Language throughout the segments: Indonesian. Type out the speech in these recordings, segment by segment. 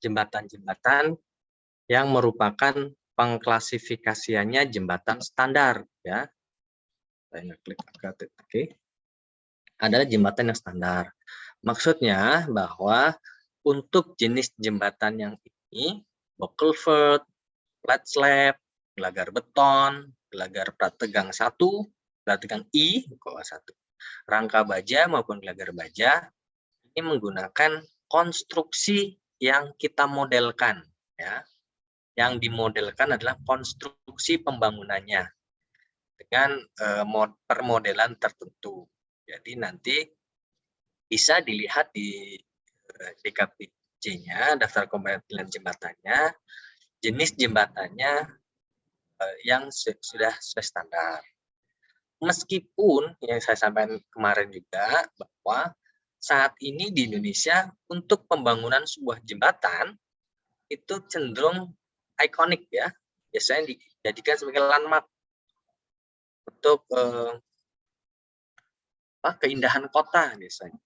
jembatan-jembatan yang merupakan pengklasifikasiannya jembatan standar ya. Saya ngeklik oke. Adalah jembatan yang standar. Maksudnya bahwa untuk jenis jembatan yang ini, box culvert, flat slab, gelagar beton, gelagar prategang 1, prategang I, bawah 1, rangka baja maupun gelagar baja, ini menggunakan konstruksi yang kita modelkan ya. Yang dimodelkan adalah konstruksi pembangunannya dengan permodelan tertentu. Jadi nanti bisa dilihat di DKPJ-nya, daftar komponen jembatannya, jenis jembatannya yang sudah standar. Meskipun yang saya sampaikan kemarin juga bahwa saat ini di Indonesia untuk pembangunan sebuah jembatan itu cenderung ikonik ya, biasanya dijadikan sebagai landmark untuk keindahan kota biasanya.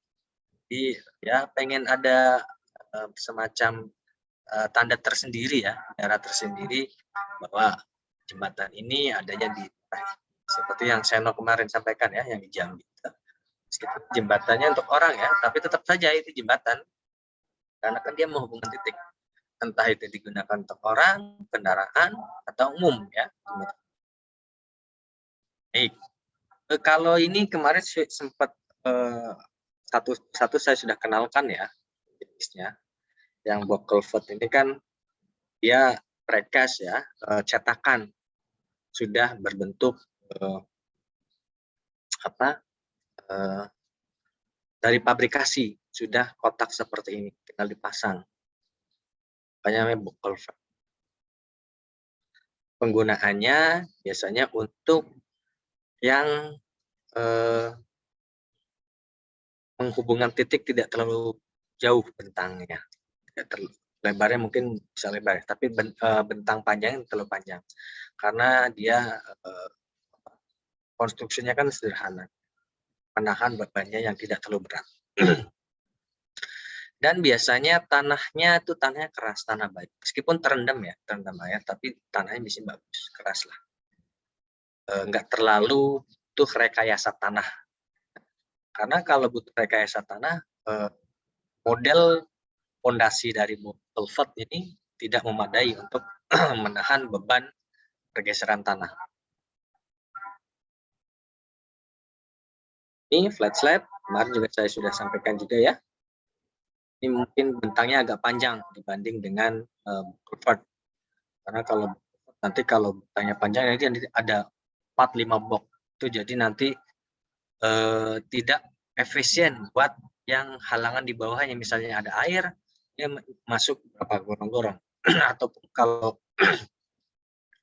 Jadi ya pengen ada semacam tanda tersendiri ya, daerah tersendiri bahwa jembatan ini adanya di seperti yang Seno kemarin sampaikan ya, yang di Jambi. Meskipun jembatannya untuk orang ya, tapi tetap saja itu jembatan karena kan dia menghubungkan titik, entah itu digunakan untuk orang, kendaraan, atau umum ya. Baik, kalau ini kemarin sempat satu saya sudah kenalkan ya jenisnya. Yang box culvert ini kan dia precast ya, cetakan sudah berbentuk dari pabrikasi, sudah kotak seperti ini, tinggal dipasang. Makanya namanya box culvert. Penggunaannya biasanya untuk yang menghubungkan titik tidak terlalu jauh bentangnya, lebarnya mungkin bisa lebar, tapi bentang panjang terlalu panjang karena dia konstruksinya kan sederhana, menahan bebannya yang tidak terlalu berat. Dan biasanya tanahnya itu tanahnya keras, tanah baik, meskipun terendam air, tapi tanahnya bisa bagus, keras lah, nggak terlalu butuh rekayasa tanah. Karena kalau butuh rekayasa tanah, model fondasi dari culvert ini tidak memadai untuk menahan beban pergeseran tanah. Ini flat slab, kemarin juga saya sudah sampaikan juga ya. Ini mungkin bentangnya agak panjang dibanding dengan culvert. Karena kalau bentangnya panjang nanti ada 4-5 box. Itu jadi nanti tidak efisien buat yang halangan di bawahnya, misalnya ada air, dia masuk berapa gorong-gorong. Ataupun kalau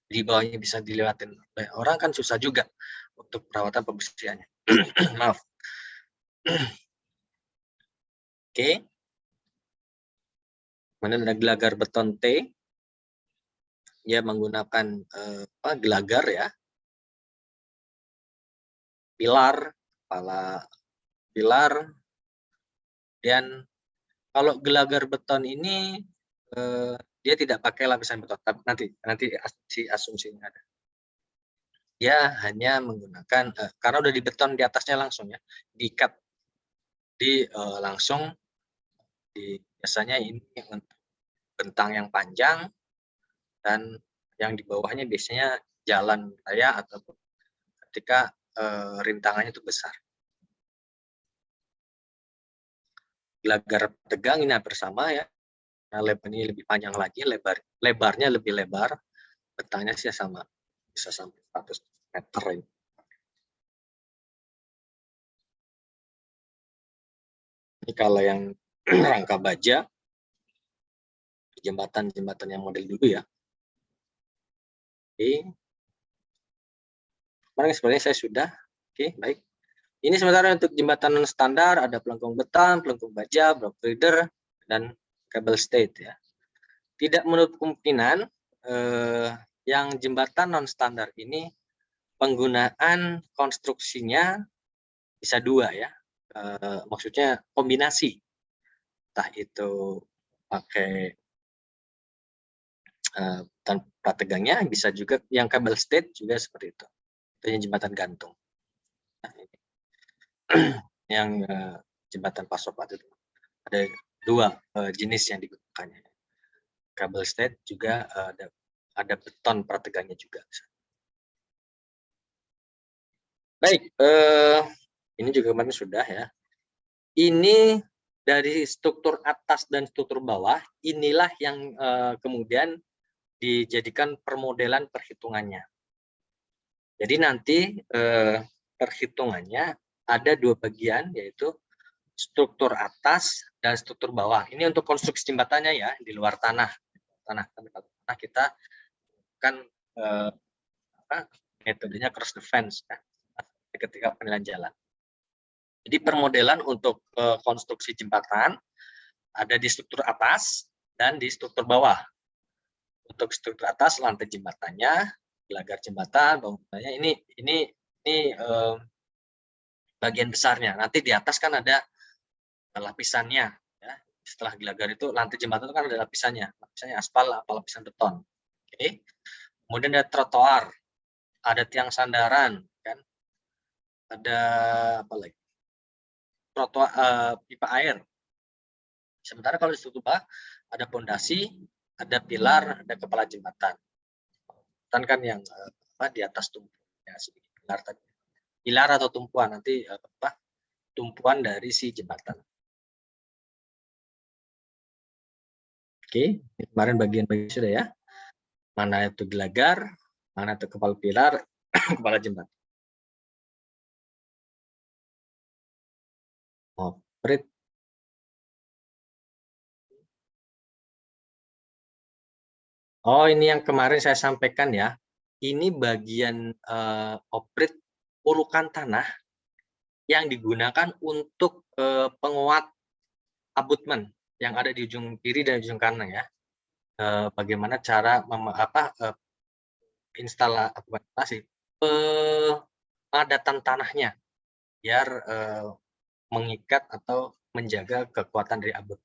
di bawahnya bisa dilewatin oleh orang kan susah juga untuk perawatan pembersihannya. Maaf. Oke. Kemudian ada gelagar beton T. Dia menggunakan gelagar ya. Kepala pilar. Dan kalau gelagar beton ini dia tidak pakai lapisan beton, tapi nanti asumsinya ada. Dia hanya menggunakan karena udah dibeton di atasnya langsung ya, diikat langsung biasanya ini untuk bentang yang panjang dan yang di bawahnya biasanya jalan raya ataupun ketika rintangannya itu besar. Gelagar tegang ini hampir sama ya. Nah, lebarnya lebih panjang lagi, lebarnya lebih lebar, bentangnya sih sama, bisa sampai 100 meter ini. Ini kalau yang rangka baja, jembatan yang model dulu ya. Oke. Kemarin sebenarnya saya sudah. Oke, baik. Ini sementara untuk jembatan non standar, ada pelengkung beton, pelengkung baja, block feeder, dan kabel state ya. Tidak menutup kemungkinan yang jembatan non standar ini penggunaan konstruksinya bisa dua ya. Maksudnya kombinasi. Entah itu pakai tanpa tegangnya, bisa juga yang kabel state juga seperti itu. Itu yang jembatan gantung. Nah, ini. Yang jembatan pasopat itu ada 2 jenis yang digunakannya. Kabel state juga ada beton prategangnya juga. Baik, ini juga kemarin sudah ya. Ini dari struktur atas dan struktur bawah, inilah yang kemudian dijadikan permodelan perhitungannya. Jadi nanti perhitungannya ada 2 bagian, yaitu struktur atas dan struktur bawah. Ini untuk konstruksi jembatannya ya, di luar tanah. Tanah kita kan metodenya cross defense ya, ketika penilaian jalan. Jadi permodelan untuk konstruksi jembatan ada di struktur atas dan di struktur bawah. Untuk struktur atas, lantai jembatannya, gelagar jembatan, bangunannya, ini bagian besarnya. Nanti di atas kan ada lapisannya. Ya. Setelah gelagar itu, lantai jembatan itu kan ada lapisannya. Lapisannya aspal, apa lapisan beton. Oke. Kemudian ada trotoar, ada tiang sandaran, kan? Ada apa lagi? Trotoar, pipa air. Sementara kalau di struktur bawah ada pondasi, ada pilar, ada kepala jembatan. Kan yang di atas tumpuannya sedikit pilar tadi. Pilar atau tumpuan nanti tumpuan dari si jembatan. Oke, kemarin bagian-bagian sudah ya. Mana itu gelagar, mana itu kepala pilar, kepala jembatan. Operate. Oh, ini yang kemarin saya sampaikan ya. Ini bagian operate urukan tanah yang digunakan untuk penguat abutmen yang ada di ujung kiri dan ujung kanan ya. Bagaimana cara instalasi pemadatan tanahnya biar mengikat atau menjaga kekuatan dari abut.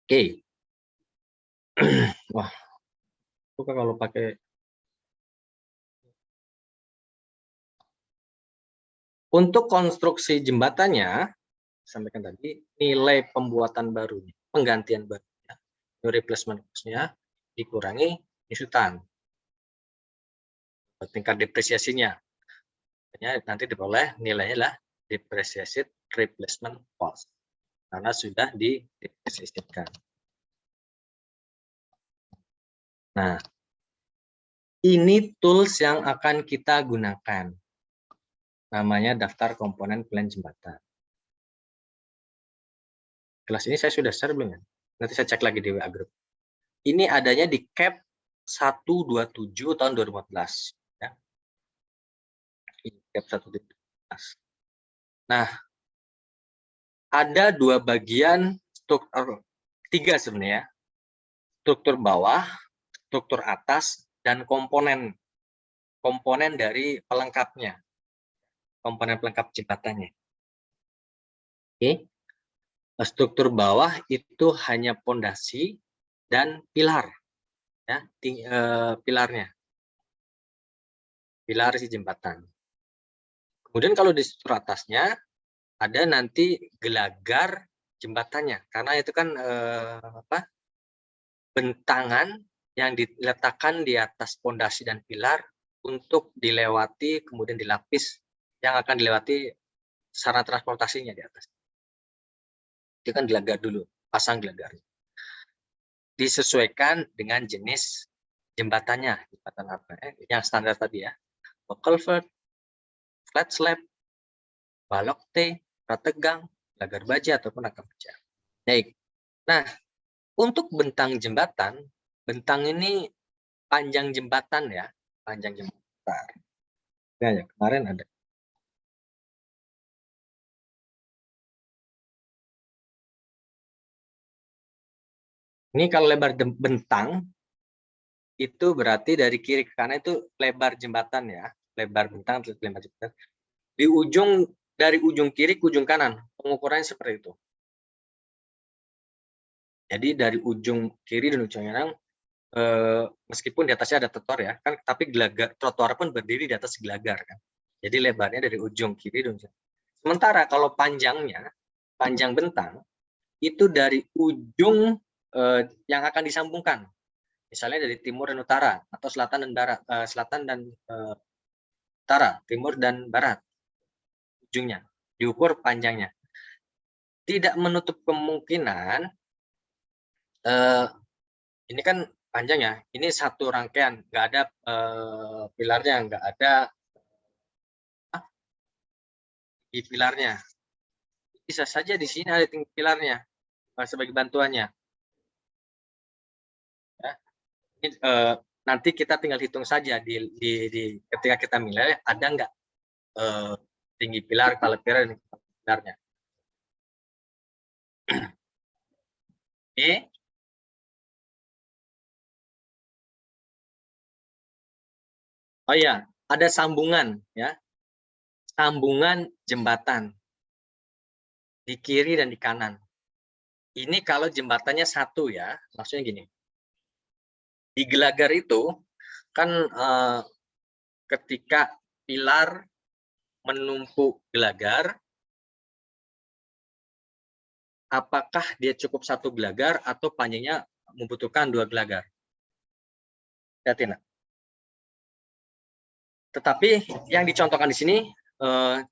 Oke. Wah, suka kalau pakai. Untuk konstruksi jembatannya, sampaikan tadi, nilai pembuatan barunya, penggantian barunya, replacement cost-nya dikurangi nyusutan. Tingkat depresiasinya. Nanti diperoleh nilainya lah depreciated replacement cost. Karena sudah didepresiasikan. Nah, ini tools yang akan kita gunakan. Namanya daftar komponen plan jembatan. Kelas ini saya sudah share belum ya? Nanti saya cek lagi di WA Group. Ini adanya di CAP 127 tahun 2014. Ya. Ini CAP 127. Nah, ada 2 bagian struktur, 3 sebenarnya. Struktur bawah, struktur atas, dan komponen dari pelengkapnya. Komponen pelengkap jembatannya. Oke. Struktur bawah itu hanya pondasi dan pilar. Ya, pilarnya. Pilar si jembatan. Kemudian kalau di struktur atasnya ada nanti gelagar jembatannya, karena itu kan bentangan yang diletakkan di atas pondasi dan pilar untuk dilewati, kemudian dilapis yang akan dilewati sarana transportasinya di atas. Itu kan gelagar dulu, pasang gelagar. Disesuaikan dengan jenis jembatannya, jembatan apa? Yang standar tadi ya, culvert, flat slab, balok T, prategang, gelagar baja ataupun rangka baja. Baik. Nah, untuk bentang jembatan, bentang ini panjang jembatan ya, panjang jembatan. Ya, kemarin ada. Ini kalau lebar bentang itu berarti dari kiri ke kanan itu lebar jembatan ya, lebar bentang atau lebar jembatan. Di ujung dari ujung kiri ke ujung kanan, pengukurannya seperti itu. Jadi dari ujung kiri dan ujung kanan meskipun di atasnya ada trotoar ya, kan, tapi trotoar pun berdiri di atas gelagar kan. Jadi lebarnya dari ujung kiri dan ujung. Sementara kalau panjang bentang itu dari ujung yang akan disambungkan, misalnya dari timur dan utara atau selatan dan barat, selatan dan utara, timur dan barat, ujungnya diukur panjangnya. Tidak menutup kemungkinan ini kan panjang ya, ini satu rangkaian, nggak ada pilarnya, nggak ada di pilarnya. Bisa saja di sini ada pilarnya sebagai bantuannya. Ya. Ini, nanti kita tinggal hitung saja ketika kita milih ada nggak tinggi pilar, kalau pilarnya. Oke. Oh iya, ada sambungan ya, sambungan jembatan di kiri dan di kanan. Ini kalau jembatannya satu ya, maksudnya gini. Di gelagar itu kan ketika pilar menumpuk gelagar, apakah dia cukup satu gelagar atau panjangnya membutuhkan 2 gelagar? Lihatin. Tetapi yang dicontohkan di sini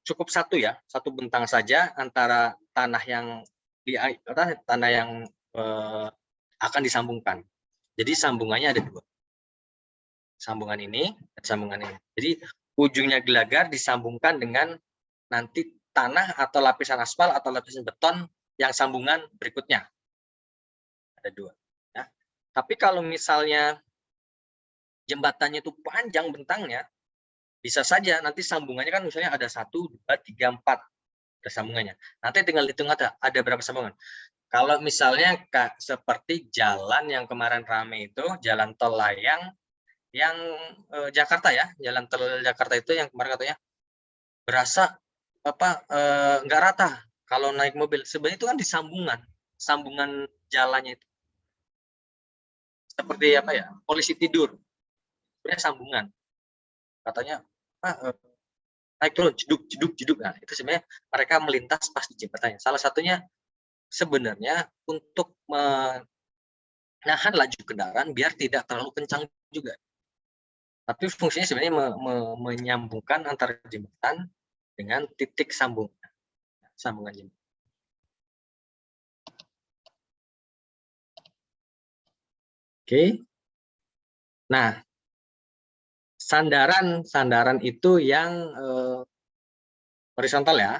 cukup satu ya, satu bentang saja antara tanah yang akan disambungkan. Jadi sambungannya ada 2. Sambungan ini dan sambungan ini. Jadi ujungnya gelagar disambungkan dengan nanti tanah atau lapisan aspal atau lapisan beton yang sambungan berikutnya. Ada 2. Ya. Tapi kalau misalnya jembatannya itu panjang bentangnya, bisa saja nanti sambungannya kan misalnya ada 1, 2, 3, 4 ada sambungannya. Nanti tinggal hitung ada berapa sambungan. Kalau misalnya seperti jalan yang kemarin rame itu, jalan tol layang yang Jakarta ya, jalan tol Jakarta itu yang kemarin katanya berasa nggak rata kalau naik mobil. Sebenarnya itu kan di sambungan jalannya itu seperti apa ya, polisi tidur, sebenarnya sambungan. Katanya naik turun jeduk. Nah, itu sebenarnya mereka melintas pas di jembatannya. Salah satunya sebenarnya untuk menahan laju kendaraan biar tidak terlalu kencang juga. Tapi fungsinya sebenarnya menyambungkan antara jembatan dengan titik sambungan jembatan. Oke. Nah, sandaran itu yang horizontal ya,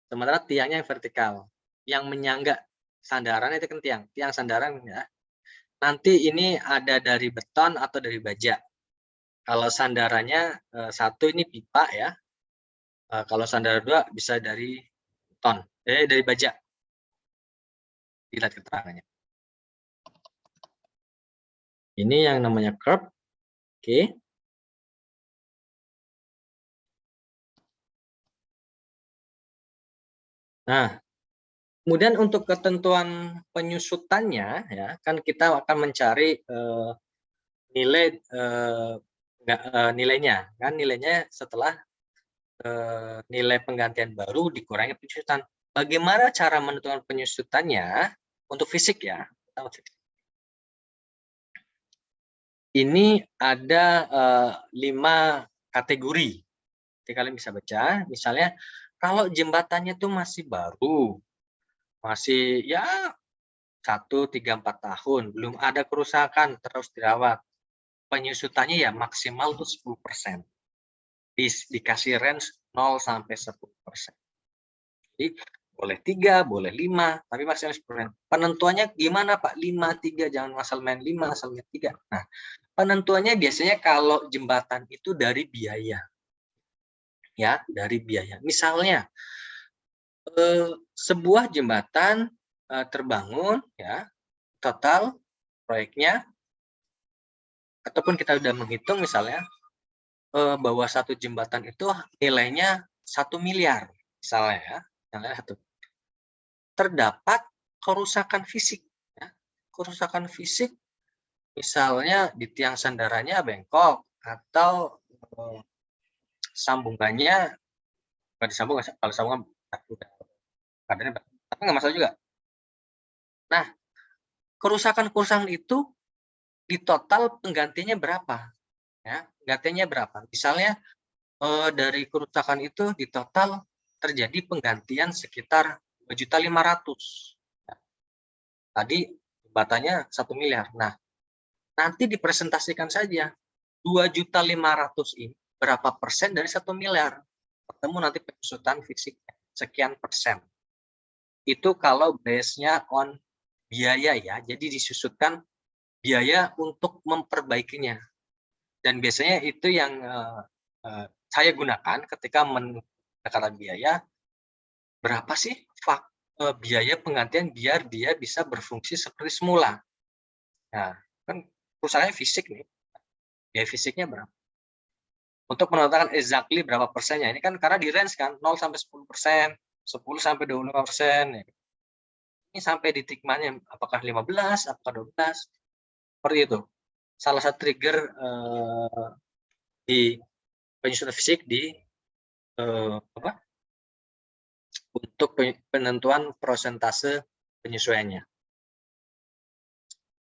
sementara tiangnya yang vertikal. Yang menyangga sandaran itu kan tiang sandaran ya. Nanti ini ada dari beton atau dari baja. Kalau sandarannya satu ini pipa ya. Kalau sandaran 2 bisa dari beton, dari baja. Dilihat keterangannya. Ini yang namanya curb. Oke. Nah, kemudian untuk ketentuan penyusutannya ya, kan kita akan mencari nilainya. Kan nilainya setelah nilai penggantian baru dikurangi penyusutan. Bagaimana cara menentukan penyusutannya untuk fisik ya? Ini ada 5 kategori. Jadi kalian bisa baca, misalnya kalau jembatannya tuh masih baru, masih ya 1, 3, 4 tahun, belum ada kerusakan, terus dirawat, penyusutannya ya maksimal tuh 10%. Dikasih range 0 sampai 10%. Jadi boleh 3, boleh 5, tapi maksimal 10%. Penentuannya gimana Pak? 5, 3, jangan asal main 5, asal main 3. Nah, penentuannya biasanya kalau jembatan itu dari biaya. Ya, dari biaya. Misalnya sebuah jembatan terbangun ya, total proyeknya ataupun kita sudah menghitung misalnya bahwa satu jembatan itu nilainya 1 miliar misalnya ya, terdapat kerusakan fisik ya. Kerusakan fisik Misalnya di tiang sandarannya bengkok atau sambungannya nggak disambung, kalau sambungan kadarnya, tapi nggak masalah juga. Nah, kerusakan itu di total penggantinya berapa? Ya, penggantinya berapa? Misalnya dari kerusakan itu di total terjadi penggantian sekitar 2.500.000. Tadi jembatannya 1 miliar. Nah, nanti dipresentasikan saja 2.500.000 ini berapa persen dari 1 miliar. Ketemu nanti penyusutan fisik sekian persen. Itu kalau base-nya on biaya ya. Jadi disusutkan biaya untuk memperbaikinya. Dan biasanya itu yang saya gunakan ketika mendekatkan biaya, berapa sih biaya penggantian biar dia bisa berfungsi seperti semula. Nah, kan perusahaannya fisik nih, biaya fisiknya berapa? Untuk menentukan exactly berapa persennya, ini kan karena di range kan 0 sampai 10%, 10 sampai 25%. Ya. Ini sampai di tikmannya, apakah 15, apakah 12, seperti itu. Salah satu trigger di penyusunan fisik di untuk penentuan persentase penyesuaiannya.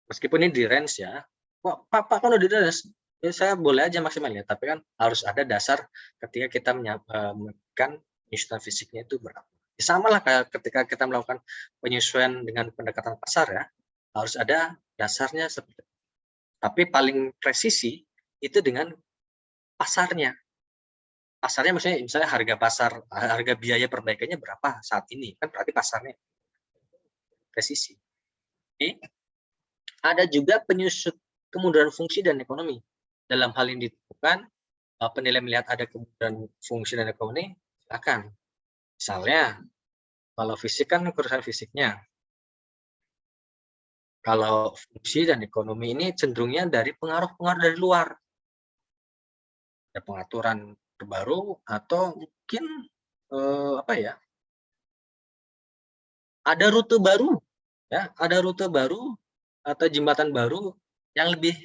Meskipun ini di range ya, Pak kan udah di range, ya saya boleh aja maksimal ya, tapi kan harus ada dasar ketika kita menentukan penyusunan fisiknya itu berapa. Ya, sama lah kayak ketika kita melakukan penyesuaian dengan pendekatan pasar ya, harus ada dasarnya seperti itu. Tapi paling presisi itu dengan pasarnya. Pasarnya misalnya harga pasar, harga biaya perbaikannya berapa saat ini, kan berarti pasarnya presisi. Oke. Ada juga penyusut kemudahan fungsi dan ekonomi. Dalam hal ini ditentukan, penilai melihat ada kemudahan fungsi dan ekonomi, silakan. Misalnya, kalau fisik kan kerusakan fisiknya. Kalau fungsi dan ekonomi ini cenderungnya dari pengaruh-pengaruh dari luar. Ada pengaturan terbaru atau mungkin ada rute baru, ya, ada rute baru atau jembatan baru yang lebih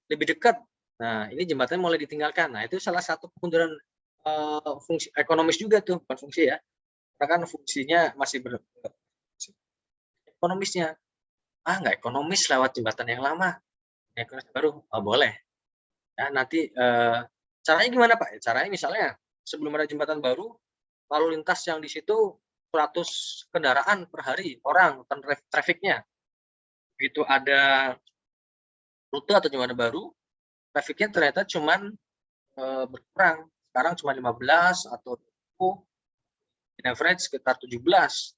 dekat. Nah, ini jembatan mulai ditinggalkan. Nah, itu salah satu kemunduran fungsi ekonomis juga tuh, bukan fungsi ya. Karena kan fungsinya masih ekonomisnya. Nggak ekonomis lewat jembatan yang lama. Ekonomis baru, boleh. Ya, nanti caranya gimana Pak? Caranya misalnya sebelum ada jembatan baru, lalu lintas yang di situ 100 kendaraan per hari, orang, trafficnya. Begitu ada rute atau jembatan baru, trafficnya ternyata cuman berkurang. Sekarang cuma 15 atau 20, in average sekitar 17.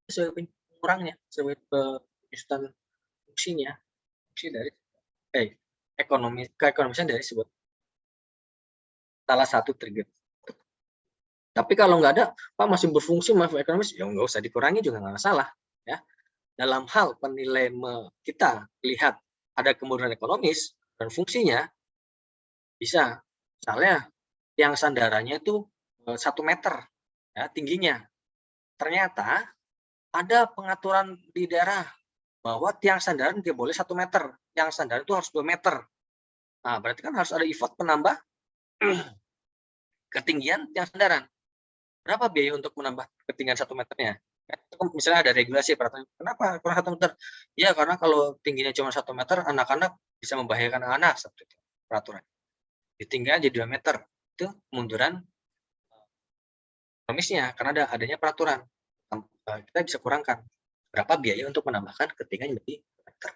Sesuai kurangnya, sesuai penyusutan fungsinya, fungsi dari keekonomisan dari sebuah salah satu trigger. Tapi kalau nggak ada, Pak masih berfungsi, masih ekonomis, ya nggak usah dikurangi juga nggak masalah. Ya. Dalam hal penilaian kita lihat ada kemudahan ekonomis dan fungsinya, bisa. Misalnya yang sandarannya itu 1 meter ya, tingginya. Ternyata ada pengaturan di daerah bahwa tiang sandaran dia boleh 1 meter, tiang sandaran itu harus 2 meter. Nah, berarti kan harus ada effort penambah ketinggian tiang sandaran. Berapa biaya untuk menambah ketinggian 1 meternya? Misalnya ada regulasi peraturan, kenapa kurang 1 meter? Ya karena kalau tingginya cuma 1 meter, anak-anak bisa membahayakan anak, seperti itu peraturan. Ditinggikan jadi 2 meter, itu kemunduran ekonomisnya karena adanya peraturan. Kita bisa kurangkan berapa biaya untuk menambahkan ketinggian jadi meter.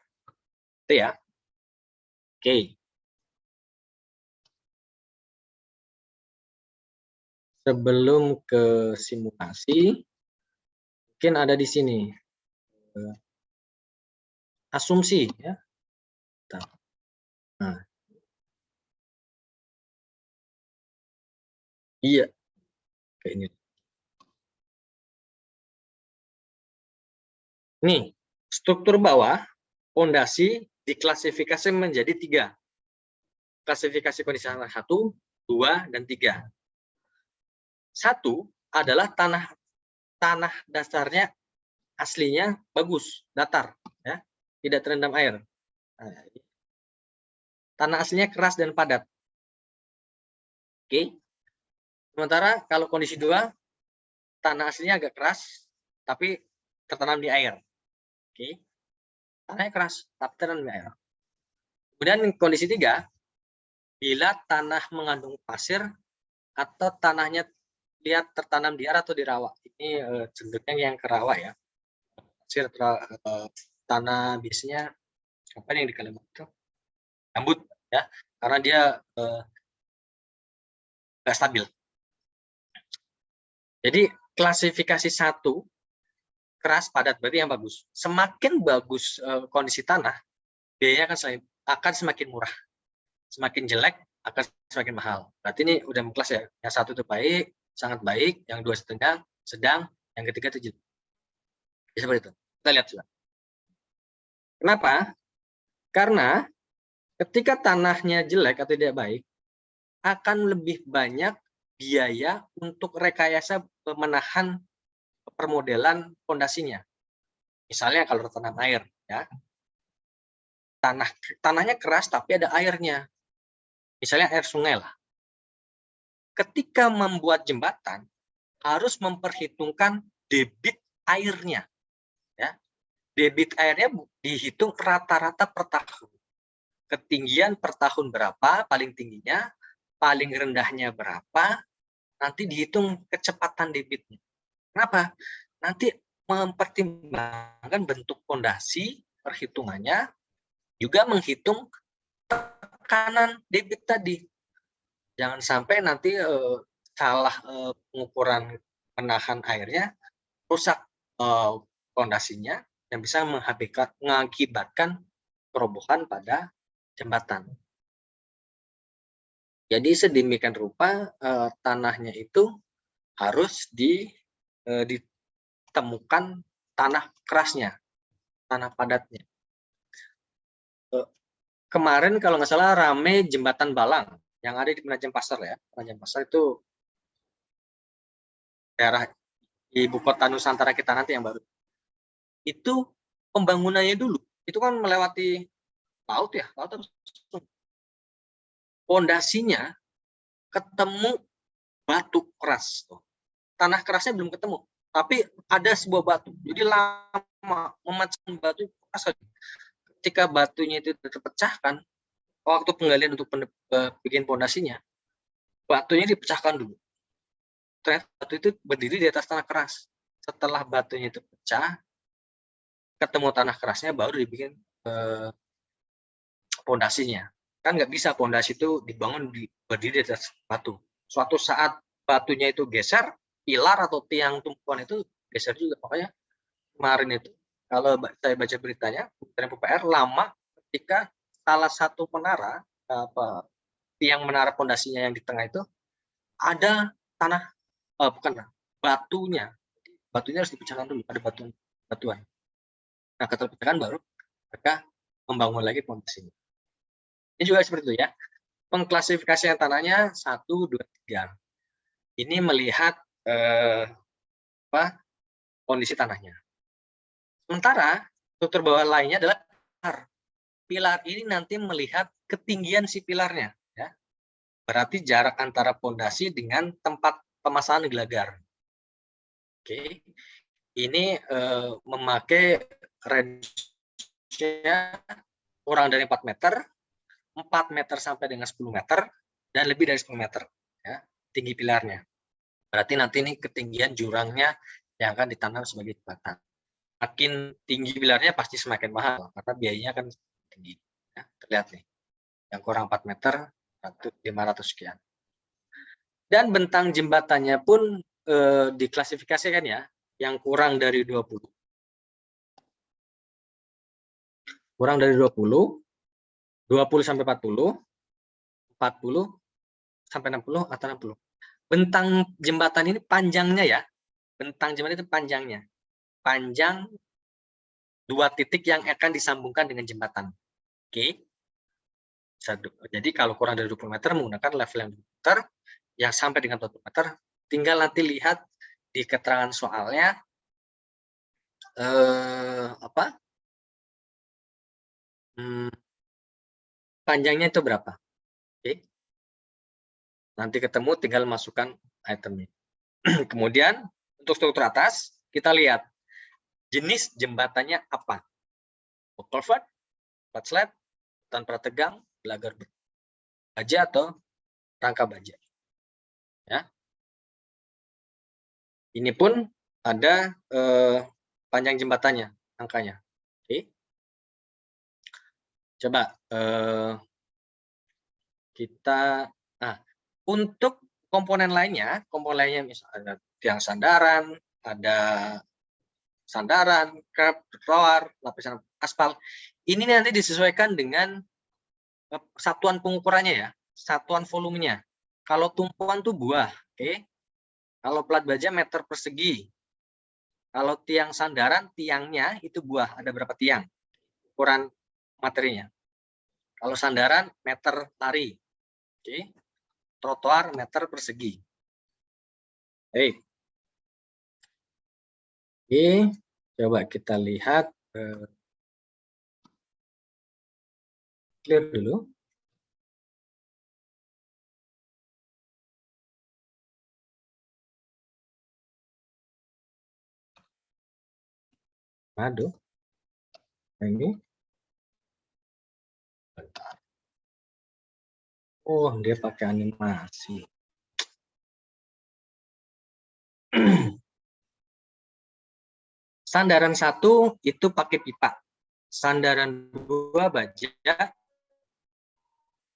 Itu ya. Oke. Sebelum ke simulasi, mungkin ada di sini asumsi ya. Nah, iya, kayak ini. Nih, struktur bawah, fondasi diklasifikasi menjadi 3. Klasifikasi kondisi 1, 2, dan 3. 1 adalah tanah dasarnya aslinya bagus, datar. Ya. tidak terendam air. Nah, tanah aslinya keras dan padat. Oke. Sementara kalau kondisi 2, tanah aslinya agak keras, tapi tertanam di air. Oke. Tanahnya keras, tapi tertanam di air. Kemudian kondisi 3, bila tanah mengandung pasir atau tanahnya lihat tertanam di air atau di rawa. Ini cenderungnya yang ke rawa ya. Pasir tanah biasanya apa yang di Kalimantan itu? Gambut ya, karena dia nggak stabil. Jadi klasifikasi 1 keras padat berarti yang bagus. Semakin bagus kondisi tanah, biayanya akan semakin murah. Semakin jelek akan semakin mahal. Berarti ini udah kelas ya. Yang 1 itu baik, sangat baik, yang 2 sedang, yang ketiga itu jelek. Ya, seperti itu. Kita lihat juga. Kenapa? Karena ketika tanahnya jelek atau tidak baik, akan lebih banyak biaya untuk rekayasa pemenahan permodelan fondasinya. Misalnya kalau tertanam air, ya, tanahnya keras tapi ada airnya. Misalnya air sungai lah. Ketika membuat jembatan harus memperhitungkan debit airnya, ya. Debit airnya dihitung rata-rata per tahun. Ketinggian per tahun berapa, paling tingginya, paling rendahnya berapa, nanti dihitung kecepatan debitnya. Kenapa? Nanti mempertimbangkan bentuk fondasi, perhitungannya, juga menghitung tekanan debit tadi. Jangan sampai nanti salah pengukuran penahan airnya, rusak fondasinya, yang bisa mengakibatkan kerobohan pada jembatan. Jadi sedemikian rupa tanahnya itu harus ditemukan tanah kerasnya, tanah padatnya. Kemarin kalau nggak salah rame jembatan Balang yang ada di Penajam Pasar ya. Penajam Pasar itu daerah ibu kota Nusantara kita nanti yang baru. Itu pembangunannya dulu, itu kan melewati laut ya, laut terus. Pondasinya ketemu batu keras. Tanah kerasnya belum ketemu, tapi ada sebuah batu. Jadi lama memecahkan batu keras. Ketika batunya itu terpecahkan, waktu penggalian untuk bikin pondasinya, batunya dipecahkan dulu. Ternyata batu itu berdiri di atas tanah keras. Setelah batunya itu pecah, ketemu tanah kerasnya, baru dibikin pondasinya. Kan nggak bisa pondasi itu dibangun berdiri di atas batu. Suatu saat batunya itu geser, pilar atau tiang tumpuan itu geser juga. Makanya kemarin itu, kalau saya baca beritanya, Kementerian PUPR lama ketika salah satu menara, tiang menara pondasinya yang di tengah itu, ada tanah, batunya harus dipecahkan dulu, ada batuan. Nah, ketika pecahkan baru mereka membangun lagi pondasinya. Ini juga seperti itu ya. Pengklasifikasian tanahnya 1, 2, 3. Ini melihat kondisi tanahnya. Sementara struktur bawah lainnya adalah pilar. Pilar ini nanti melihat ketinggian si pilarnya, ya. Berarti jarak antara pondasi dengan tempat pemasangan gelagar. Oke. Ini memakai range-nya kurang dari 4 meter, 4 meter sampai dengan 10 meter, dan lebih dari 10 meter, ya, tinggi pilarnya. Berarti nanti ini ketinggian jurangnya yang akan ditanam sebagai jembatan. Makin tinggi pilarnya pasti semakin mahal, karena biayanya kan tinggi. Ya, terlihat nih, yang kurang 4 meter, 500 sekian. Dan bentang jembatannya pun diklasifikasikan ya, yang kurang dari 20. Kurang dari 20, 20 sampai 40, 40 sampai 60 atau 60. Bentang jembatan ini panjangnya ya. Bentang jembatan itu panjangnya. Panjang 2 titik yang akan disambungkan dengan jembatan. Oke. Jadi kalau kurang dari 20 meter menggunakan level yang 20 meter, yang sampai dengan 40 meter, tinggal nanti lihat di keterangan soalnya Panjangnya itu berapa? Oke. Nanti ketemu tinggal masukkan itemnya. Kemudian untuk struktur atas, kita lihat jenis jembatannya apa. Culvert, flat slab, tanpa tegang, gelagar baja atau rangka baja. Ya. Ini pun ada panjang jembatannya, angkanya. Oke. Coba kita, nah, untuk komponen lainnya misalnya tiang sandaran, ada sandaran, kerb, trotoar, lapisan aspal. Ini nanti disesuaikan dengan satuan pengukurannya ya, satuan volumenya. Kalau tumpuan tuh buah, oke. Kalau plat baja meter persegi. Kalau tiang sandaran, tiangnya itu buah, ada berapa tiang? Ukuran materinya. Kalau sandaran meter lari, oke. Trotoar meter persegi. Oke. Oke, coba kita lihat clear dulu. Aduh, ini. Bentar. Oh, dia pakai animasi. Sandaran 1 itu pakai pipa. Sandaran 2 baja.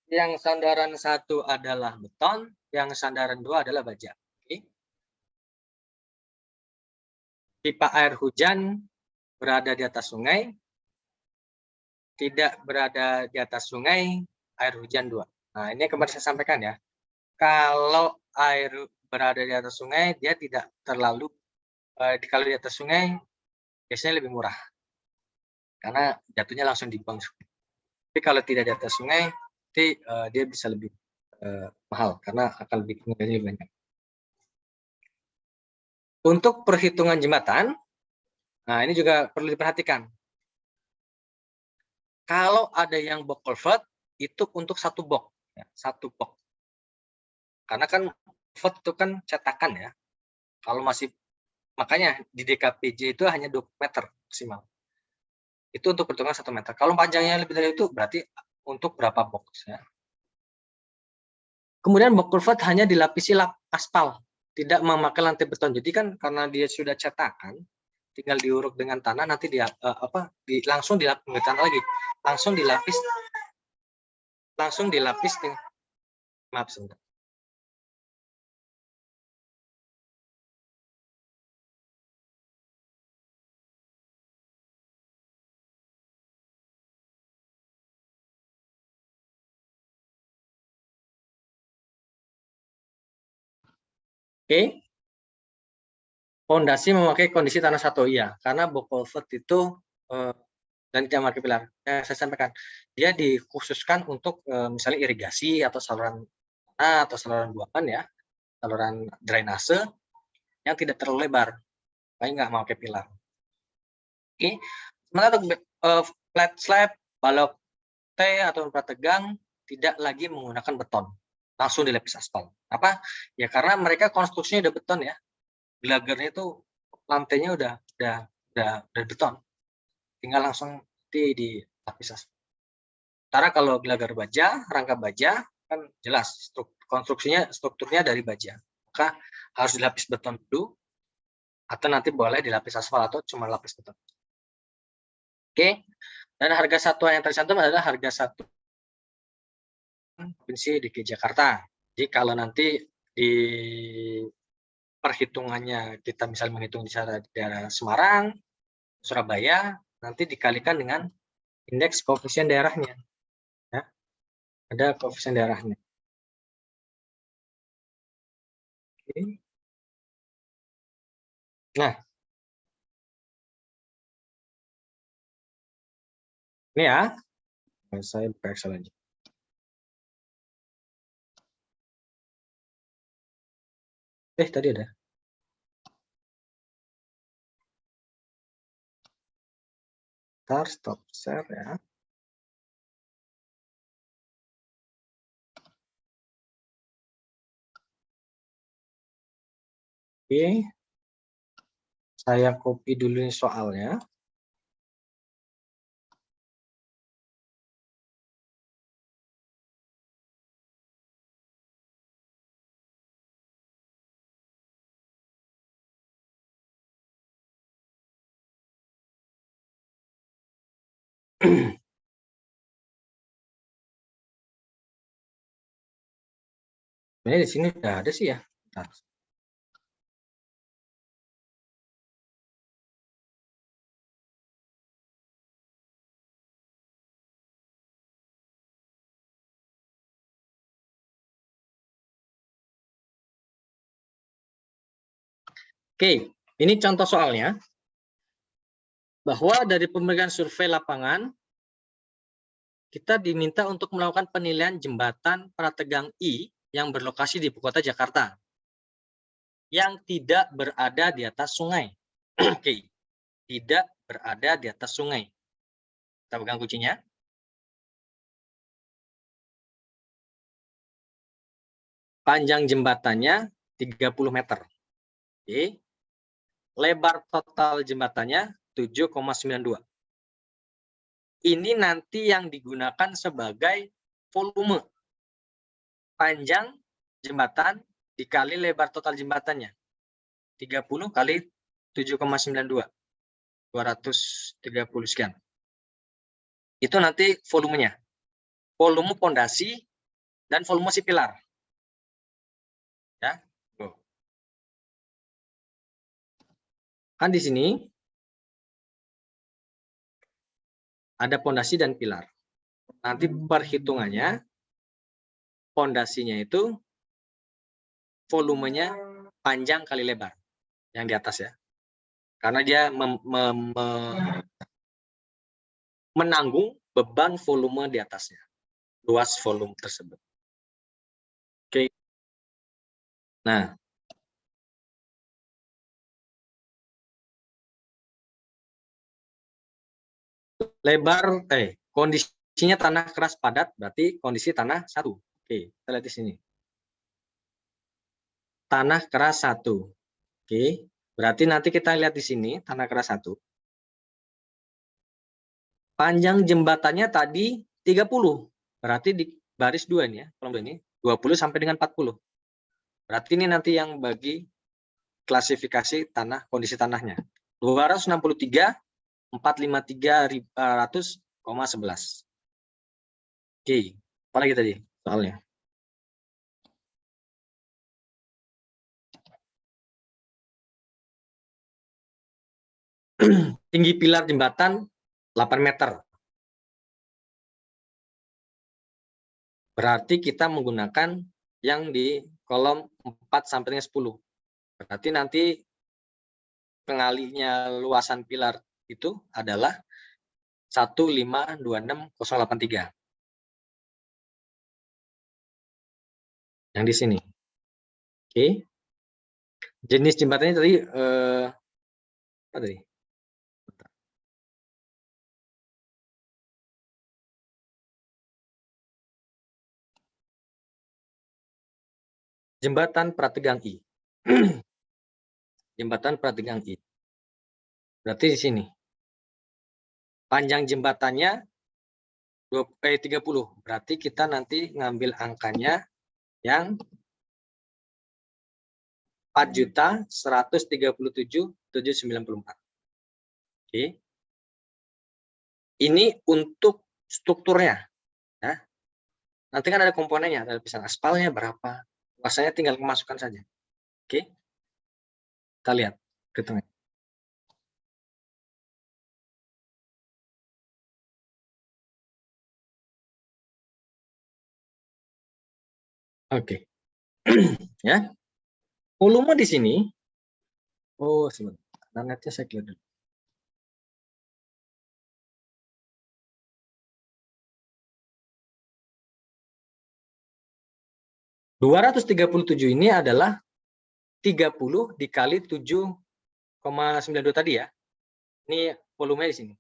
Yang sandaran 1 adalah beton, yang sandaran 2 adalah baja. Oke. Pipa air hujan berada di atas sungai, tidak berada di atas sungai, air hujan 2. Nah, ini kemarin saya sampaikan ya. Kalau air berada di atas sungai, dia tidak terlalu, kalau di atas sungai, biasanya lebih murah. Karena jatuhnya langsung di bank. Tapi kalau tidak di atas sungai, nanti dia bisa lebih mahal, karena akan lebih banyak. Untuk perhitungan jembatan, nah ini juga perlu diperhatikan. Kalau ada yang box culvert, itu untuk satu box. Ya, satu box. Karena kan culvert itu kan cetakan ya. Kalau masih, makanya di DKPJ itu hanya 2 meter maksimal. Itu untuk perhitungan 1 meter. Kalau panjangnya lebih dari itu, berarti untuk berapa box. Ya. Kemudian box culvert hanya dilapisi aspal, tidak memakai lantai beton. Jadi kan karena dia sudah cetakan, tinggal diuruk dengan tanah, nanti dia langsung dilapis tanah lagi, langsung dilapis dengan, maaf sebentar. Oke, fondasi memakai kondisi tanah 1, iya, karena box culvert itu dan tidak memakai pilar. Saya sampaikan, dia dikhususkan untuk misalnya irigasi atau saluran tanah atau saluran buangan ya, saluran drainase yang tidak terlalu lebar, makanya nggak memakai pilar. Oke, sementara untuk flat slab, balok T atau plat tegang tidak lagi menggunakan beton, langsung dilapis aspal. Apa? Ya karena mereka konstruksinya udah beton ya, gelagarnya itu lantainya udah beton, tinggal langsung dilapis aspal. Sementara kalau gelagar baja, rangka baja kan jelas strukturnya dari baja, maka harus dilapis beton dulu, atau nanti boleh dilapis aspal atau cuma lapis beton. Oke, dan harga satuan yang tercantum adalah harga satu provinsi DKI Jakarta. Jadi kalau nanti di perhitungannya kita misalnya menghitung di daerah Semarang, Surabaya, nanti dikalikan dengan indeks koefisien daerahnya. Ya, ada koefisien daerahnya. Oke. Nah, ini ya, saya buka Excel aja. Tadi ada. Stop share ya. Oke. Saya copy dulu ini soalnya. Ini di sini udah ada sih ya. Bentar. Oke, ini contoh soalnya. Bahwa dari pemeriksaan survei lapangan, kita diminta untuk melakukan penilaian jembatan Prategang I yang berlokasi di Ibu Kota Jakarta, yang tidak berada di atas sungai. Oke, tidak berada di atas sungai. Kita pegang kuncinya. Panjang jembatannya 30 meter. Oke. Lebar total jembatannya 7,92. Ini nanti yang digunakan sebagai volume. Panjang jembatan dikali lebar total jembatannya. 30 kali 7,92. 230 sekian. Itu nanti volumenya. Volume pondasi dan volume si pilar. Ya. Kan di sini ada pondasi dan pilar. Nanti perhitungannya pondasinya itu volumenya panjang kali lebar yang di atas ya. Karena dia menanggung beban volume di atasnya. Luas volume tersebut. Oke. Nah, lebar kondisinya tanah keras padat berarti kondisi tanah 1. Oke, kita lihat di sini. Tanah keras 1. Oke, berarti nanti kita lihat di sini tanah keras 1. Panjang jembatannya tadi 30. Berarti di baris 2 ini ya, kolom ini 20 sampai dengan 40. Berarti ini nanti yang bagi klasifikasi tanah, kondisi tanahnya. 263 453.100,11. Oke, apa lagi tadi soalnya? Tinggi pilar jembatan 8 meter. Berarti kita menggunakan yang di kolom 4 sampai dengan 10. Berarti nanti pengalinya luasan pilar itu adalah 1526083. Yang di sini. Oke. Jenis jembatannya tadi apa tadi? Jembatan Prategang I. Jembatan Prategang I. Berarti di sini. Panjang jembatannya 30. Berarti kita nanti ngambil angkanya yang 4.137.794. Oke. Ini untuk strukturnya. Ya. Nanti kan ada komponennya, ada lapisan aspalnya berapa. Luasannya tinggal memasukkan saja. Oke. Kita lihat hitungnya. Oke. Ya. Volume di sini. Oh, sebentar. Netnya saya clear dulu. .237 ini adalah 30 dikali 7,92 tadi ya. Ini volumenya di sini.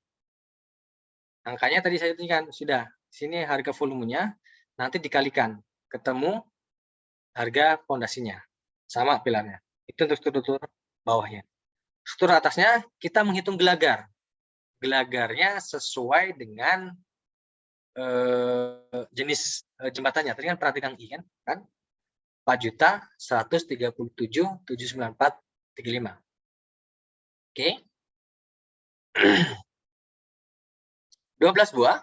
Angkanya tadi saya tunjukkan sudah. Sini harga volumenya, nanti dikalikan ketemu harga pondasinya sama pilarnya. Itu untuk struktur bawahnya. Struktur atasnya kita menghitung gelagar. Gelagarnya sesuai dengan jenis jembatannya. Tadi kan prategang I kan? 4.137.794.35. Oke. 12 buah.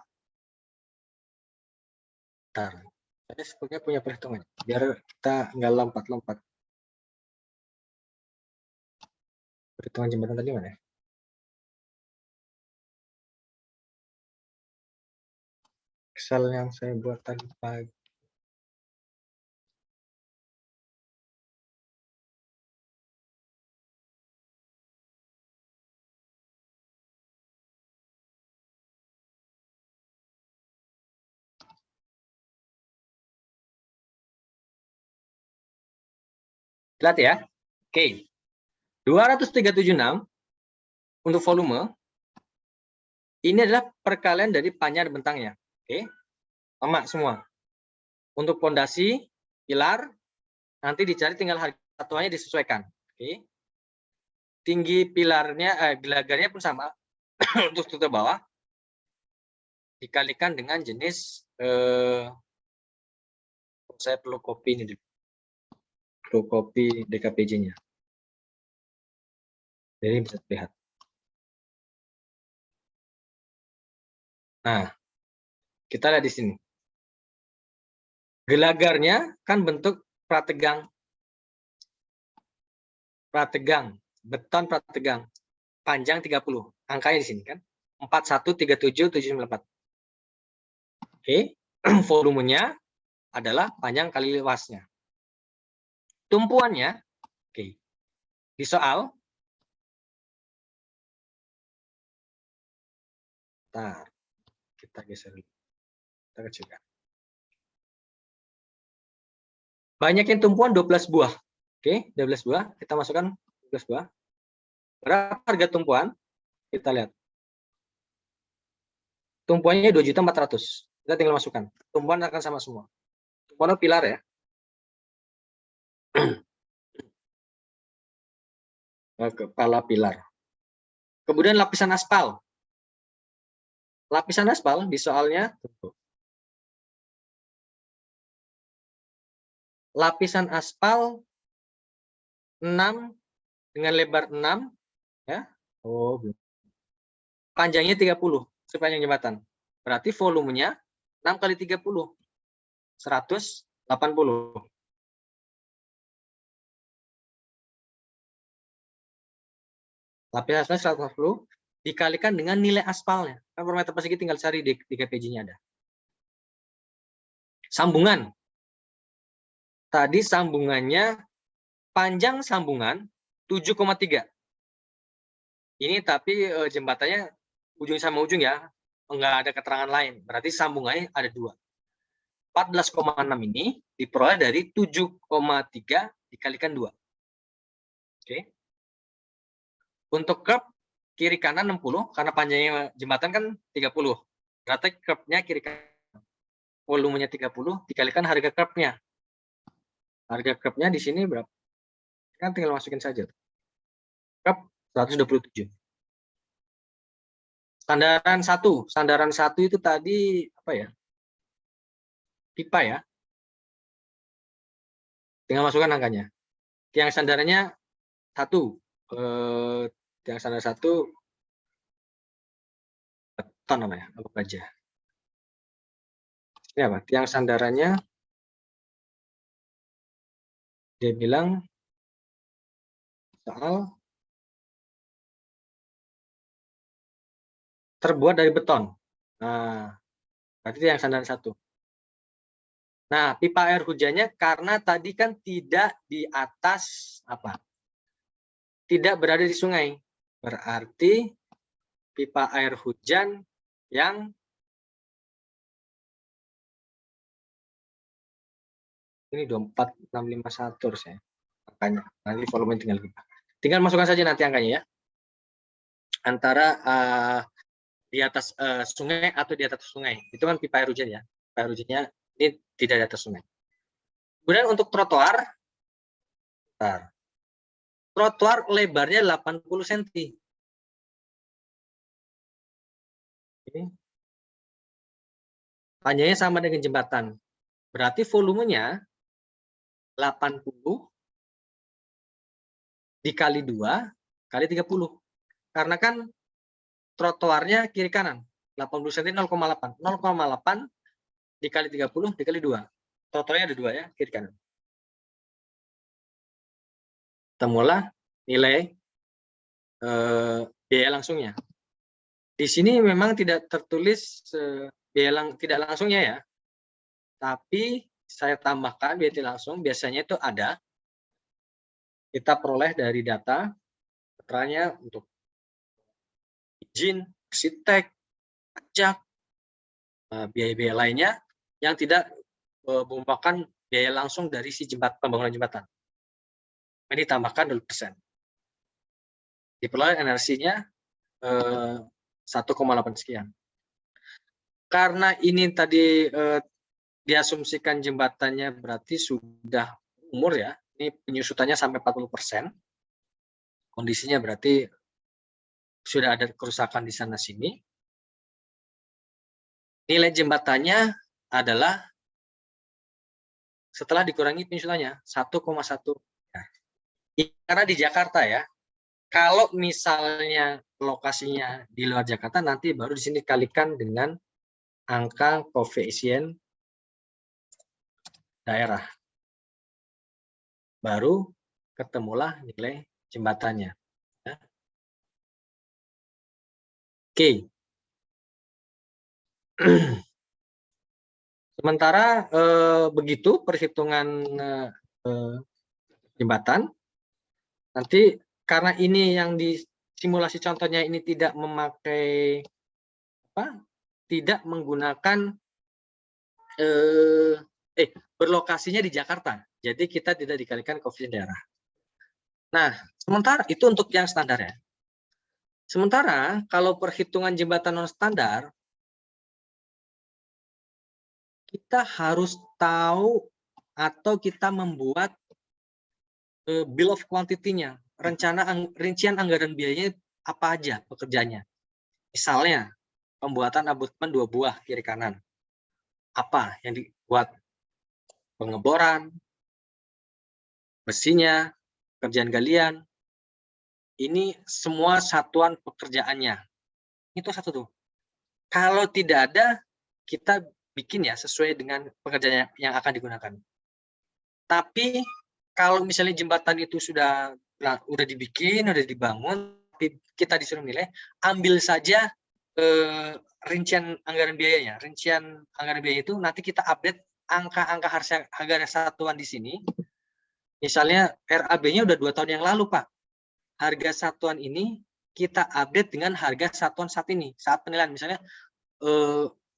Bentar. Saya sebenarnya punya perhitungan. Biar kita nggak lompat-lompat. Perhitungan jembatan tadi mana? Excel yang saya buat tadi pagi. Lihat ya. Oke. 203.76 untuk volume. Ini adalah perkalian dari panjang dan bentangnya. Oke. Sama semua. Untuk pondasi, pilar, nanti dicari tinggal harga satuannya disesuaikan. Oke. Tinggi pilarnya, gelagarnya pun sama. Untuk struktur bawah. Dikalikan dengan jenis, saya perlu copy ini dulu. Perlu copy DKPJ-nya. Jadi bisa terlihat. Nah, kita lihat di sini. Gelagarnya kan bentuk prategang. Prategang, beton prategang. Panjang 30. Angkanya di sini kan. 4137.794. Oke. Volumenya adalah panjang kali luasnya. Tumpuannya, oke. Di soal, kita geser dulu. Kita kecilkan. Banyaknya tumpuan 12 buah. Oke, 12 buah. Kita masukkan 12 buah. Berapa harga tumpuan? Kita lihat. Tumpuannya 2.400.000. Kita tinggal masukkan. Tumpuan akan sama semua. Tumpuan pilar ya. Kepala pilar. Kemudian lapisan aspal. Lapisan aspal di soalnya. Lapisan aspal 6 dengan lebar 6 ya. Oh, panjangnya 30 sepanjang jembatan. Berarti volumenya 6 kali 30. 180. Lapisan aspal 180 dikalikan dengan nilai aspalnya. Kan per meter persegi tinggal cari di KPJ-nya ada. Sambungan. Tadi sambungannya panjang sambungan 7,3. Ini tapi jembatannya ujung sama ujung ya. Enggak ada keterangan lain. Berarti sambungannya ada 2. 14,6 ini diperoleh dari 7,3 dikalikan 2. Oke. Untuk curve kiri kanan 60 karena panjangnya jembatan kan 30. Berarti curve-nya kiri kanan. Volumenya 30 dikalikan harga curve-nya. Harga curve-nya di sini berapa? Kan tinggal masukin saja. Curve 127. Sandaran 1. Sandaran 1 itu tadi apa ya? Pipa ya. Tinggal masukkan angkanya. Tiang sandarannya 1. Tiang sandar 1 beton namanya, apa baja. Ini apa? Tiang sandarannya dia bilang soal terbuat dari beton. Nah, berarti tiang sandaran 1. Nah, pipa air hujannya karena tadi kan tidak di atas apa? Tidak berada di sungai. Berarti pipa air hujan yang ini 24651 saya. Angkanya. Nanti volume tinggal masukkan saja nanti angkanya ya. Antara di atas sungai atau di atas sungai. Itu kan pipa air hujan ya. Pipa air hujannya ini tidak di atas sungai. Kemudian untuk trotoar, trotoar lebarnya 80 cm. Panjangnya sama dengan jembatan. Berarti volumenya 80 dikali 2 kali 30. Karena kan trotoarnya kiri kanan. 80 cm 0,8. 0,8 dikali 30 dikali 2. Trotoarnya ada 2 ya, kiri kanan. Temulah nilai biaya langsungnya. Di sini memang tidak tertulis biaya tidak langsungnya ya. Tapi saya tambahkan biaya tidak langsung biasanya itu ada. Kita peroleh dari data keterangannya untuk izin, arsitek, pajak, biaya-biaya lainnya yang tidak merupakan biaya langsung dari si pembangunan jembatan. Ini ditambahkan 20%. Diperoleh energinya 1,8 sekian. Karena ini tadi diasumsikan jembatannya berarti sudah umur ya. Ini penyusutannya sampai 40%. Kondisinya berarti sudah ada kerusakan di sana sini. Nilai jembatannya adalah setelah dikurangi penyusutannya 1,1. Nah, karena di Jakarta ya. Kalau misalnya lokasinya di luar Jakarta, nanti baru di sini dikalikan dengan angka koefisien daerah. Baru ketemulah nilai jembatannya. Ya. Oke. Sementara begitu perhitungan jembatan, nanti karena ini yang di simulasi contohnya ini tidak memakai tidak menggunakan berlokasinya di Jakarta. Jadi kita tidak dikalikan koefisien daerah. Nah, sementara itu untuk yang standar ya. Sementara kalau perhitungan jembatan non standar, kita harus tahu atau kita membuat bill of quantity-nya, rincian anggaran biayanya apa aja pekerjaannya. Misalnya, pembuatan abutmen 2 buah kiri kanan. Apa yang dibuat? Pengeboran, besinya, kerjaan galian. Ini semua satuan pekerjaannya. Itu satu tuh. Kalau tidak ada, kita bikin ya sesuai dengan pekerjaan yang akan digunakan. Tapi kalau misalnya jembatan itu sudah dibikin, sudah dibangun, kita disuruh nilai, ambil saja rincian anggaran biayanya. Rincian anggaran biaya itu nanti kita update angka-angka harga satuan di sini. Misalnya RAB-nya udah 2 tahun yang lalu, Pak. Harga satuan ini kita update dengan harga satuan saat ini. Saat penilaian, misalnya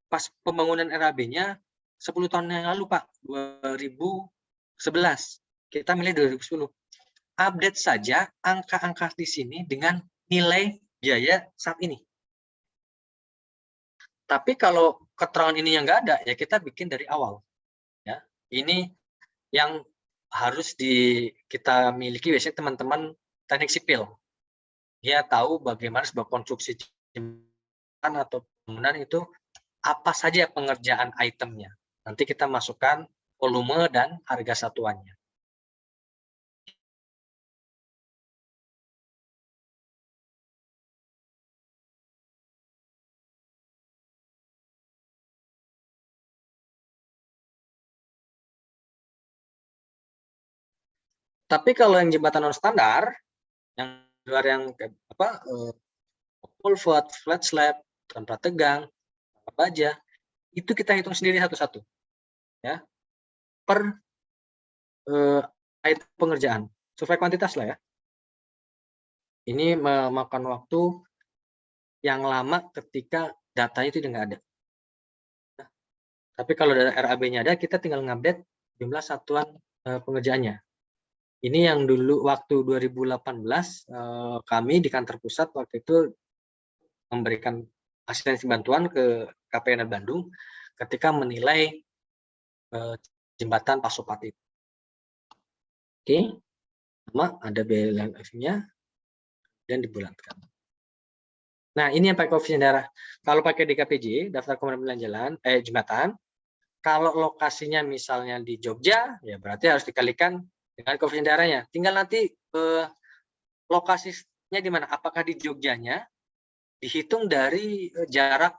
pas pembangunan RAB-nya 10 tahun yang lalu, Pak. 2011. Kita milih 2010. Update saja angka-angka di sini dengan nilai biaya saat ini. Tapi kalau keterangan ini yang nggak ada, ya kita bikin dari awal. Ya, ini yang harus kita miliki biasanya teman-teman teknik sipil. Dia tahu bagaimana sebuah konstruksi jembatan atau bangunan itu apa saja pengerjaan itemnya. Nanti kita masukkan volume dan harga satuannya. Tapi kalau yang jembatan non standar, yang luar yang full foot, flat slab, tanpa tegang, tanpa baja, itu kita hitung sendiri satu-satu, ya, per item pengerjaan, sesuai kuantitas lah ya. Ini memakan waktu yang lama ketika datanya itu nggak ada. Tapi kalau RAB-nya ada, kita tinggal ngupdate jumlah satuan pengerjaannya. Ini yang dulu waktu 2018 kami di kantor pusat waktu itu memberikan asistensi bantuan ke KPN Bandung ketika menilai jembatan Pasopati. Oke. sama ada biaya live-nya dan dibulatkan. Nah, ini yang pakai koefisien daerah. Kalau pakai DKPJ, daftar komandan jalan, jembatan, kalau lokasinya misalnya di Jogja, ya berarti harus dikalikan dengan koefisien daerahnya. Tinggal nanti lokasinya di mana? Apakah di Jogjanya dihitung dari jarak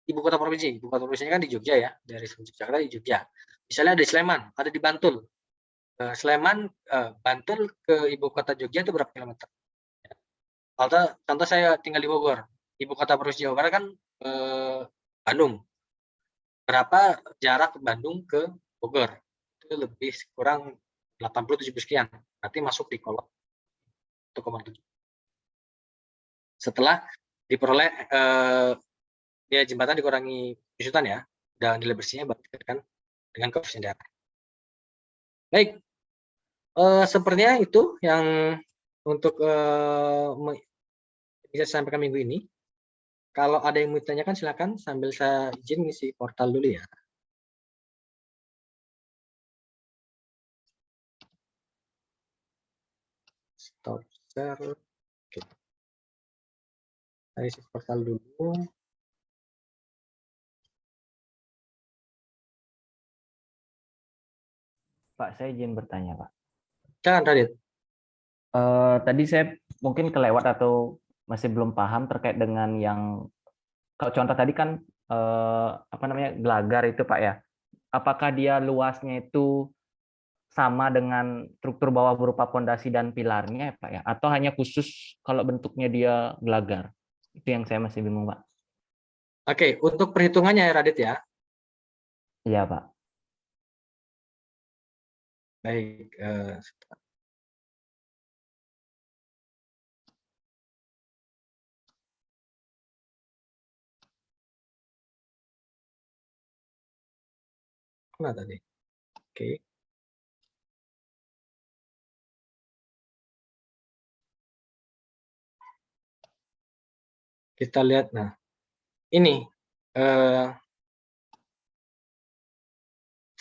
ibu kota provinsi. Ibu kota provinsinya kan di Jogja ya, dari Jakarta di Jogja. Misalnya ada di Sleman, ada di Bantul. Sleman, Bantul ke ibu kota Jogja itu berapa kilometer? Contoh saya tinggal di Bogor, ibu kota provinsi Jawa Barat kan Bandung. Berapa jarak Bandung ke Bogor? Itu lebih kurang 80-70 sekian. Nanti masuk di kolom 1,7. Setelah diperoleh ya jembatan dikurangi penyusutan ya, dan nilai bersihnya berikan dengan koefisien daerah. Baik, sepertinya itu yang untuk bisa saya sampaikan minggu ini. Kalau ada yang mau ditanyakan silakan sambil saya izin ngisi portal dulu ya. Stop share. Oke. Saya isi portal dulu. Pak, saya izin bertanya, Pak. Jangan, Radit. Tadi saya mungkin kelewat atau masih belum paham terkait dengan yang kalau contoh tadi kan apa namanya gelagar itu, Pak ya. Apakah dia luasnya itu sama dengan struktur bawah berupa pondasi dan pilarnya, Pak ya? Atau hanya khusus kalau bentuknya dia gelagar? Itu yang saya masih bingung, Pak. Oke, untuk perhitungannya ya Radit ya. Iya, Pak. Baik, mana tadi? Oke. Kita lihat, nah ini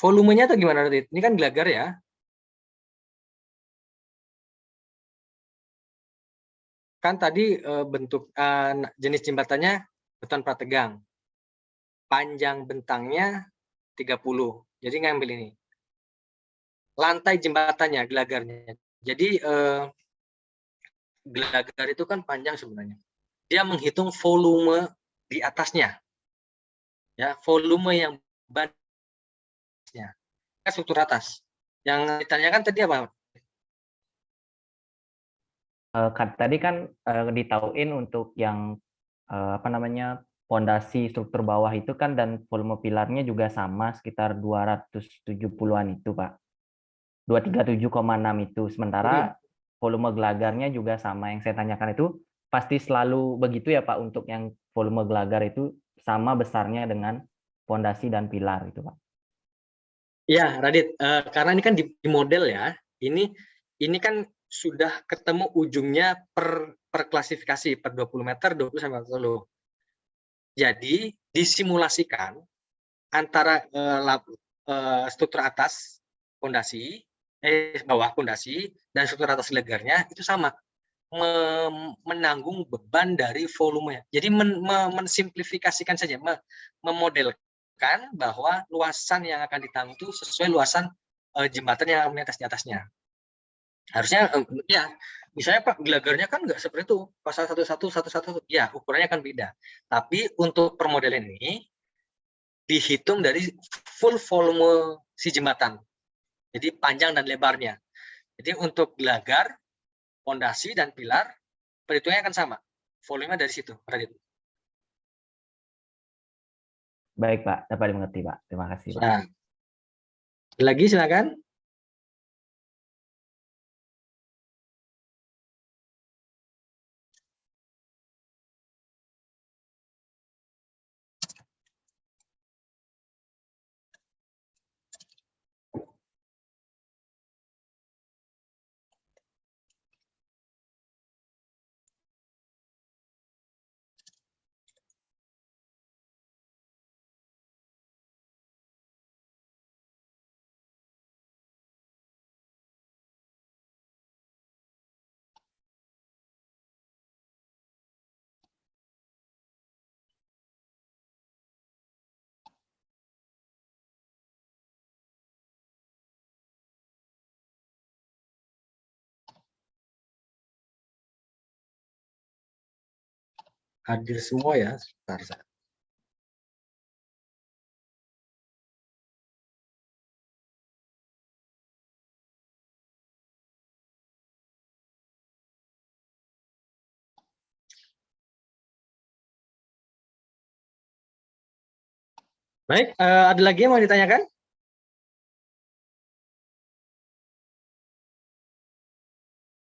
volumenya atau gimana Radit? Ini kan gelagar ya. Kan tadi bentuk jenis jembatannya beton prategang. Panjang bentangnya 30. Jadi ngambil ini. Lantai jembatannya, gelagarnya. Jadi gelagar itu kan panjang sebenarnya. Dia menghitung volume di atasnya. Ya, volume yang bannya. Kan struktur atas. Yang ditanyakan tadi apa? Tadi kan ditauin untuk yang apa namanya pondasi struktur bawah itu kan dan volume pilarnya juga sama sekitar 270-an itu, Pak. 237,6 itu. Sementara volume gelagarnya juga sama. Yang saya tanyakan itu pasti selalu begitu ya, Pak, untuk yang volume gelagar itu sama besarnya dengan pondasi dan pilar itu, Pak. Ya, Radit, karena ini kan di model ya. Ini kan sudah ketemu ujungnya per klasifikasi per 20 meter, 20 sampai 40. Jadi disimulasikan antara struktur atas pondasi, bawah pondasi dan struktur atas gelagarnya itu sama, menanggung beban dari volumenya. Jadi mensimplifikasikan saja, memodelkan bahwa luasan yang akan ditanggung itu sesuai luasan jembatan yang melintas di atasnya. Harusnya ya, misalnya Pak gelagarnya kan nggak seperti itu, pasal 1111, ya ukurannya kan beda. Tapi untuk permodelan ini dihitung dari full volume si jembatan. Jadi panjang dan lebarnya. Jadi untuk gelagar, pondasi dan pilar perhitungannya akan sama. Volumenya dari situ, Radit. Baik, Pak. Dapat dimengerti, Pak. Terima kasih, Pak. Nah, lagi silakan. hadir semua ya. Sebentar. Baik, ada lagi yang mau ditanyakan?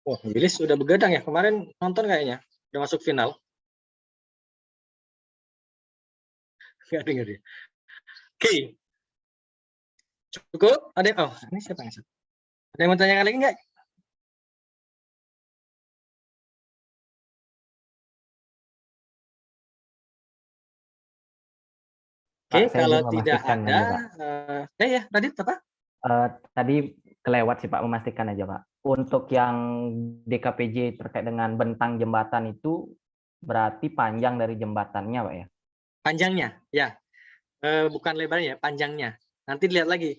Wah, Willis sudah begadang ya. Kemarin nonton kayaknya. Udah masuk final. Nggak dengar ya. Oke. Cukup? Ada oh, ini siapa yang ada yang mau tanyakan lagi nggak? Oke, Pak, saya kalau juga tidak memastikan ada, aja, Pak. ya, Radit apa? Tadi kelewat sih Pak, memastikan aja Pak. Untuk yang DKPJ terkait dengan bentang jembatan itu berarti panjang dari jembatannya Pak ya? Panjangnya, ya. Bukan lebarnya, panjangnya. Nanti lihat lagi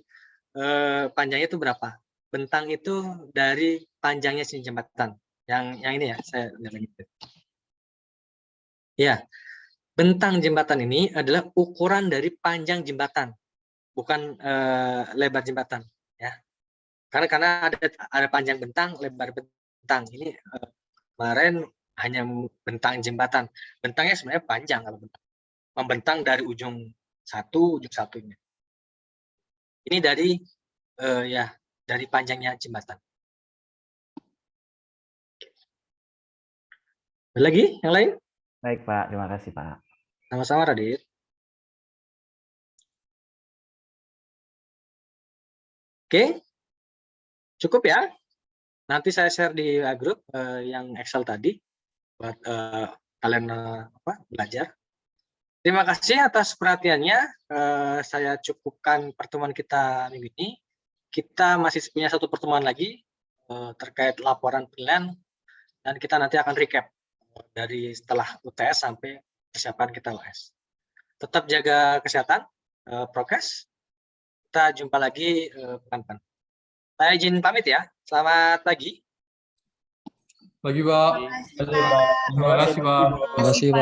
panjangnya itu berapa. Bentang itu dari panjangnya si jembatan. Yang ini ya, saya lihat lagi. Ya, bentang jembatan ini adalah ukuran dari panjang jembatan, bukan lebar jembatan. Ya, karena ada panjang bentang, lebar bentang. Ini kemarin hanya bentang jembatan. Bentangnya sebenarnya panjang kalau bentang. Membentang dari ujung satunya. Ini dari ya dari panjangnya jembatan. Ada lagi yang lain? Baik Pak, terima kasih Pak. Sama-sama Radit. Oke, cukup ya. Nanti saya share di grup yang Excel tadi buat kalian belajar. Terima kasih atas perhatiannya. Saya cukupkan pertemuan kita minggu ini. Kita masih punya satu pertemuan lagi terkait laporan penilaian, dan kita nanti akan recap dari setelah UTS sampai persiapan kita UAS. Tetap jaga kesehatan, prokes. Kita jumpa lagi pekan-pekan. Saya izin pamit ya. Selamat pagi. Pagi, Pak. Terima kasih, Pak. Terima kasih, Pak. Terima kasih, Pak.